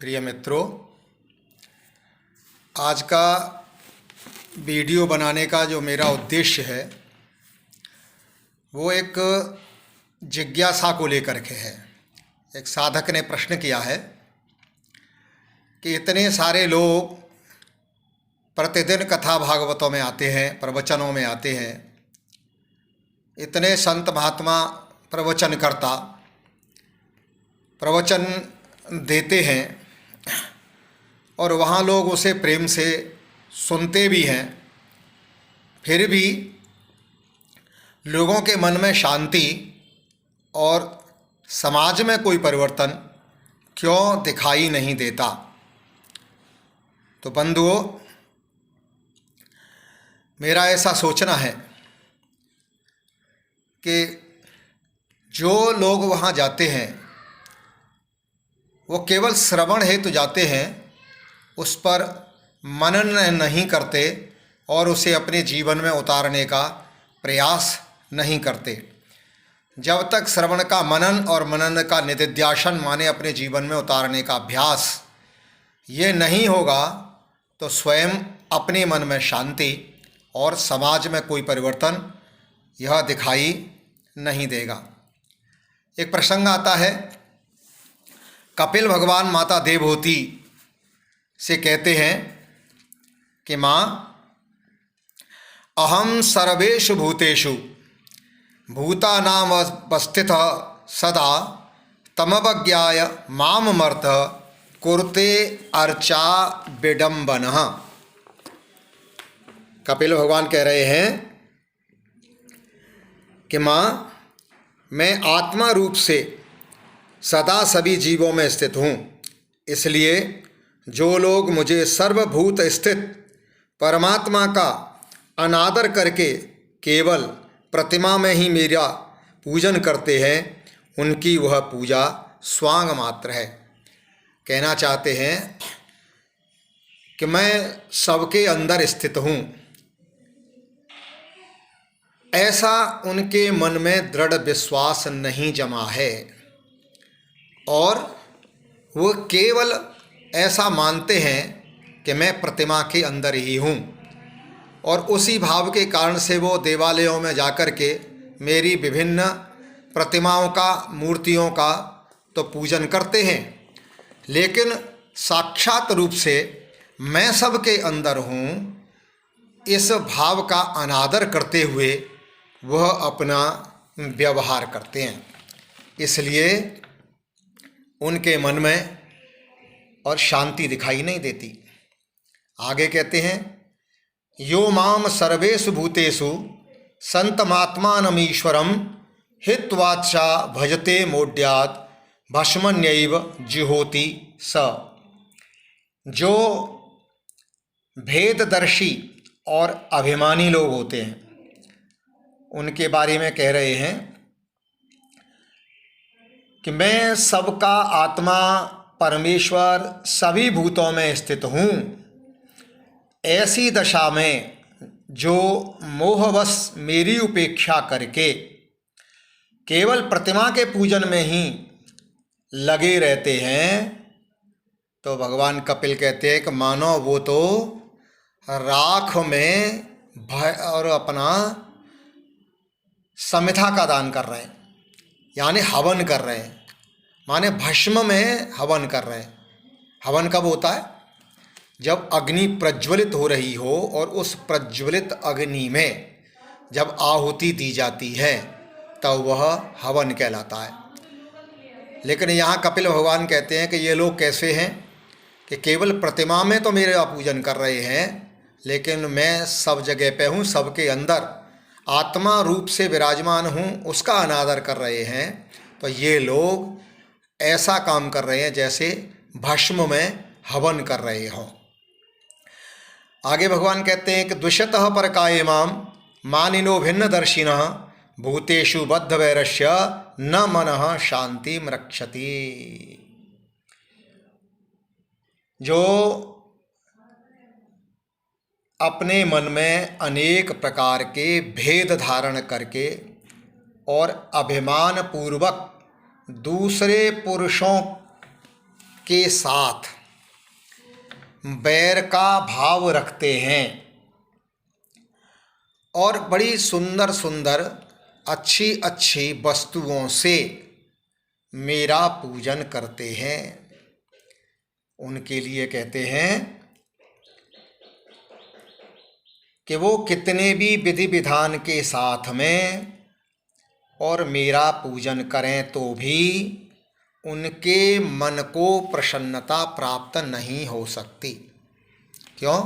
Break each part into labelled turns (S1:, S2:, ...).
S1: प्रिय मित्रों, आज का वीडियो बनाने का जो मेरा उद्देश्य है वो एक जिज्ञासा को लेकर के है। एक साधक ने प्रश्न किया है कि इतने सारे लोग प्रतिदिन कथा भागवतों में आते हैं, प्रवचनों में आते हैं, इतने संत महात्मा प्रवचनकर्ता प्रवचन देते हैं और वहाँ लोग उसे प्रेम से सुनते भी हैं, फिर भी लोगों के मन में शांति और समाज में कोई परिवर्तन क्यों दिखाई नहीं देता। तो बंधुओं, मेरा ऐसा सोचना है कि जो लोग वहाँ जाते हैं वो केवल श्रवण हेतु जाते हैं, उस पर मनन नहीं करते और उसे अपने जीवन में उतारने का प्रयास नहीं करते। जब तक श्रवण का मनन और मनन का निदिध्यासन माने अपने जीवन में उतारने का अभ्यास ये नहीं होगा तो स्वयं अपने मन में शांति और समाज में कोई परिवर्तन यह दिखाई नहीं देगा। एक प्रसंग आता है, कपिल भगवान माता देवहूति से कहते हैं कि माँ, अहम सर्वेषु भूतेषु भूतानामवस्थितः सदा तमवज्ञाय माममर्थ कुरुते अर्चा विडम्बनः। कपिल भगवान कह रहे हैं कि माँ, मैं आत्मा रूप से सदा सभी जीवों में स्थित हूँ, इसलिए जो लोग मुझे सर्वभूत स्थित परमात्मा का अनादर करके केवल प्रतिमा में ही मेरा पूजन करते हैं, उनकी वह पूजा स्वांग मात्र है। कहना चाहते हैं कि मैं सबके अंदर स्थित हूँ, ऐसा उनके मन में दृढ़ विश्वास नहीं जमा है और वो केवल ऐसा मानते हैं कि मैं प्रतिमा के अंदर ही हूँ और उसी भाव के कारण से वो देवालयों में जाकर के मेरी विभिन्न प्रतिमाओं का, मूर्तियों का तो पूजन करते हैं, लेकिन साक्षात रूप से मैं सबके अंदर हूँ इस भाव का अनादर करते हुए वह अपना व्यवहार करते हैं। इसलिए उनके मन में और शांति दिखाई नहीं देती। आगे कहते हैं, यो माम सर्वेषु भूतेषु संतमात्मानमीश्वरम हित्वाचा भजते मोड्यात् भस्मन्यैव जिहोति स। जो भेददर्शी और अभिमानी लोग होते हैं उनके बारे में कह रहे हैं कि मैं सबका आत्मा परमेश्वर सभी भूतों में स्थित हूँ। ऐसी दशा में जो मोहवश मेरी उपेक्षा करके केवल प्रतिमा के पूजन में ही लगे रहते हैं, तो भगवान कपिल कहते हैं कि मानो वो तो राख में भय और अपना समिधा का दान कर रहे हैं, यानी हवन कर रहे हैं, माने भस्म में हवन कर रहे हैं। हवन कब होता है? जब अग्नि प्रज्वलित हो रही हो और उस प्रज्वलित अग्नि में जब आहुति दी जाती है तब वह हवन कहलाता है। लेकिन यहाँ कपिल भगवान कहते हैं कि ये लोग कैसे हैं कि केवल प्रतिमा में तो मेरा पूजन कर रहे हैं, लेकिन मैं सब जगह पे हूँ, सबके अंदर आत्मा रूप से विराजमान हूँ, उसका अनादर कर रहे हैं। तो ये लोग ऐसा काम कर रहे हैं जैसे भस्म में हवन कर रहे हों। आगे भगवान कहते हैं कि द्विषतः परकाये माम मानिनो भिन्न दर्शिनः भूतेषु बद्ध वैरस्य न मनः शांतिम रक्षति। जो अपने मन में अनेक प्रकार के भेद धारण करके और अभिमान पूर्वक दूसरे पुरुषों के साथ बैर का भाव रखते हैं और बड़ी सुंदर सुंदर अच्छी अच्छी वस्तुओं से मेरा पूजन करते हैं, उनके लिए कहते हैं कि वो कितने भी विधि विधान के साथ में और मेरा पूजन करें तो भी उनके मन को प्रसन्नता प्राप्त नहीं हो सकती। क्यों?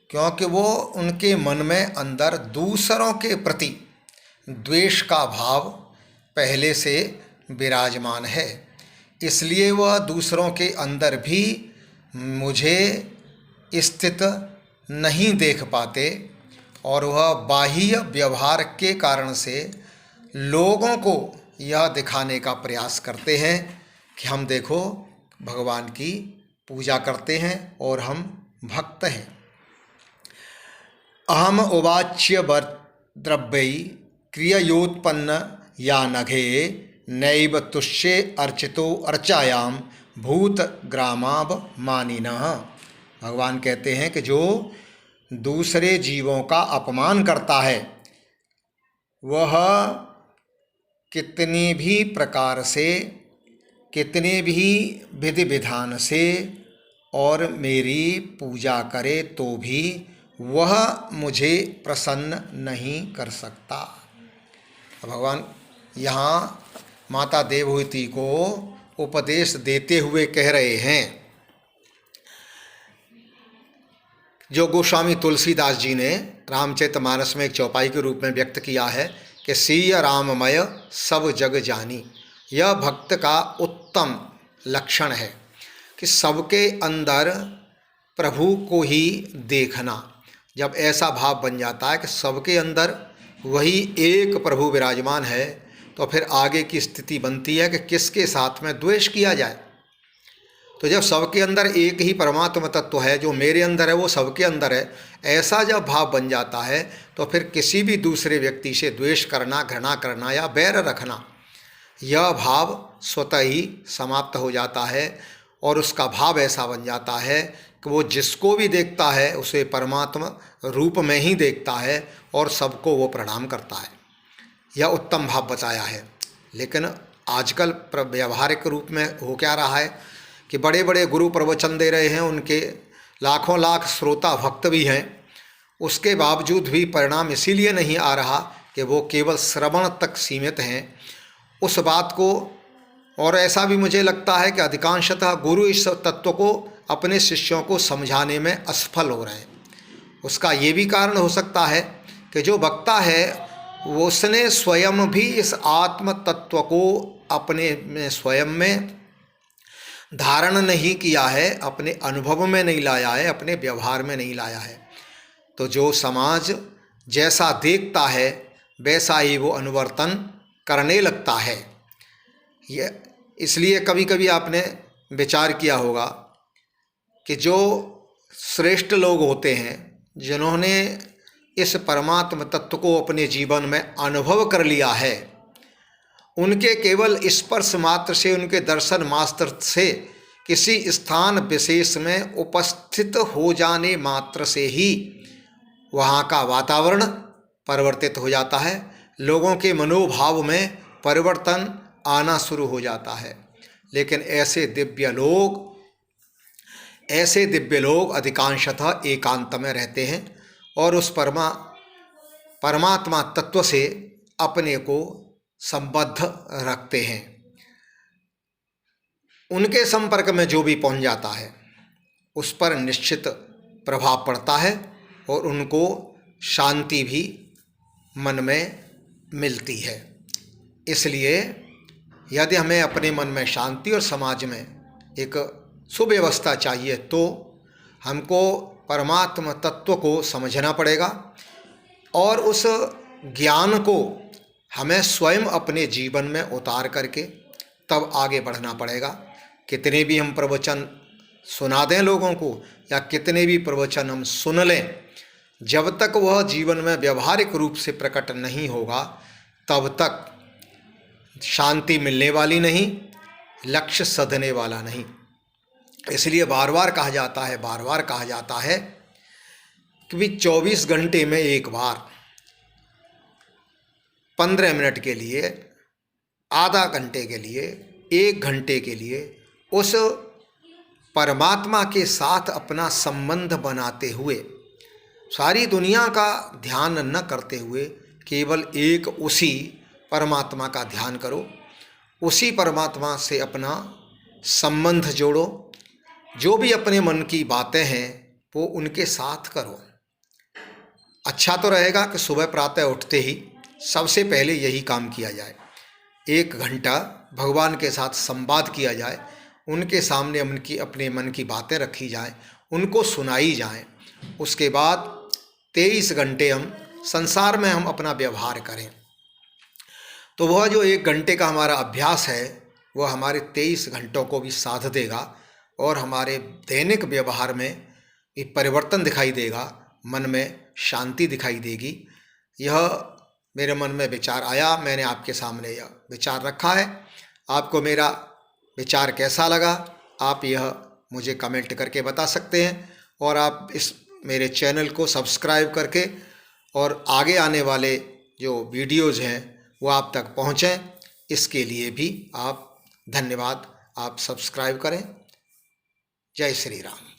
S1: क्योंकि वो उनके मन में अंदर दूसरों के प्रति द्वेष का भाव पहले से विराजमान है, इसलिए वह दूसरों के अंदर भी मुझे स्थित नहीं देख पाते और वह बाह्य व्यवहार के कारण से लोगों को यह दिखाने का प्रयास करते हैं कि हम देखो भगवान की पूजा करते हैं और हम भक्त हैं। अहम उवाच्य द्रव्यै क्रियोत्पन्न या नघे नैव तुष्ये अर्चितो अर्चायाम भूत ग्रामाव मानिनः। भगवान कहते हैं कि जो दूसरे जीवों का अपमान करता है वह कितने भी प्रकार से, कितने भी विधि विधान से और मेरी पूजा करे तो भी वह मुझे प्रसन्न नहीं कर सकता। भगवान यहाँ माता देवहूति को उपदेश देते हुए कह रहे हैं जो गोस्वामी तुलसीदास जी ने रामचरितमानस में एक चौपाई के रूप में व्यक्त किया है कि सीय राममय सब जग जानी। यह भक्त का उत्तम लक्षण है कि सबके अंदर प्रभु को ही देखना। जब ऐसा भाव बन जाता है कि सबके अंदर वही एक प्रभु विराजमान है तो फिर आगे की स्थिति बनती है कि किसके साथ में द्वेष किया जाए। तो जब सबके अंदर एक ही परमात्मा तत्व है, जो मेरे अंदर है वो सबके अंदर है, ऐसा जब भाव बन जाता है तो फिर किसी भी दूसरे व्यक्ति से द्वेष करना, घृणा करना या बैर रखना, यह भाव स्वतः ही समाप्त हो जाता है और उसका भाव ऐसा बन जाता है कि वो जिसको भी देखता है उसे परमात्मा रूप में ही देखता है और सबको वो प्रणाम करता है। यह उत्तम भाव बताया है। लेकिन आजकल व्यावहारिक रूप में हो क्या रहा है कि बड़े बड़े गुरु प्रवचन दे रहे हैं, उनके लाखों लाख श्रोता भक्त भी हैं, उसके बावजूद भी परिणाम इसीलिए नहीं आ रहा कि वो केवल श्रवण तक सीमित हैं उस बात को। और ऐसा भी मुझे लगता है कि अधिकांशतः गुरु इस तत्व को अपने शिष्यों को समझाने में असफल हो रहे हैं। उसका ये भी कारण हो सकता है कि जो वक्ता है वो उसने स्वयं भी इस आत्म तत्व को अपने में स्वयं में धारण नहीं किया है, अपने अनुभव में नहीं लाया है, अपने व्यवहार में नहीं लाया है। तो जो समाज जैसा देखता है वैसा ही वो अनुवर्तन करने लगता है। ये इसलिए कभी कभी आपने विचार किया होगा कि जो श्रेष्ठ लोग होते हैं जिन्होंने इस परमात्म तत्व को अपने जीवन में अनुभव कर लिया है, उनके केवल स्पर्श मात्र से, उनके दर्शन मात्र से, किसी स्थान विशेष में उपस्थित हो जाने मात्र से ही वहाँ का वातावरण परिवर्तित हो जाता है, लोगों के मनोभाव में परिवर्तन आना शुरू हो जाता है। लेकिन ऐसे दिव्य लोग अधिकांशतः एकांत में रहते हैं और उस परमात्मा तत्व से अपने को संबद्ध रखते हैं। उनके संपर्क में जो भी पहुंच जाता है उस पर निश्चित प्रभाव पड़ता है और उनको शांति भी मन में मिलती है। इसलिए यदि हमें अपने मन में शांति और समाज में एक सुव्यवस्था चाहिए तो हमको परमात्म तत्व को समझना पड़ेगा और उस ज्ञान को हमें स्वयं अपने जीवन में उतार करके तब आगे बढ़ना पड़ेगा। कितने भी हम प्रवचन सुना दें लोगों को या कितने भी प्रवचन हम सुन लें, जब तक वह जीवन में व्यवहारिक रूप से प्रकट नहीं होगा तब तक शांति मिलने वाली नहीं, लक्ष्य सधने वाला नहीं। इसलिए बार बार कहा जाता है कि भी 24 घंटे में एक बार 15 मिनट के लिए, आधा घंटे के लिए, 1 घंटे के लिए उस परमात्मा के साथ अपना संबंध बनाते हुए, सारी दुनिया का ध्यान न करते हुए केवल एक उसी परमात्मा का ध्यान करो, उसी परमात्मा से अपना संबंध जोड़ो। जो भी अपने मन की बातें हैं वो उनके साथ करो। अच्छा तो रहेगा कि सुबह प्रातः उठते ही सबसे पहले यही काम किया जाए, 1 घंटा भगवान के साथ संवाद किया जाए, उनके सामने उनकी अपने मन की बातें रखी जाएं, उनको सुनाई जाएं। उसके बाद 23 घंटे हम संसार में हम अपना व्यवहार करें। तो वह जो 1 घंटे का हमारा अभ्यास है वह हमारे 23 घंटों को भी साध देगा और हमारे दैनिक व्यवहार में एक परिवर्तन दिखाई देगा, मन में शांति दिखाई देगी। यह मेरे मन में विचार आया, मैंने आपके सामने यह विचार रखा है। आपको मेरा विचार कैसा लगा आप यह मुझे कमेंट करके बता सकते हैं, और आप इस मेरे चैनल को सब्सक्राइब करके और आगे आने वाले जो वीडियोज़ हैं वो आप तक पहुँचें, इसके लिए भी आप धन्यवाद। आप सब्सक्राइब करें। जय श्री राम।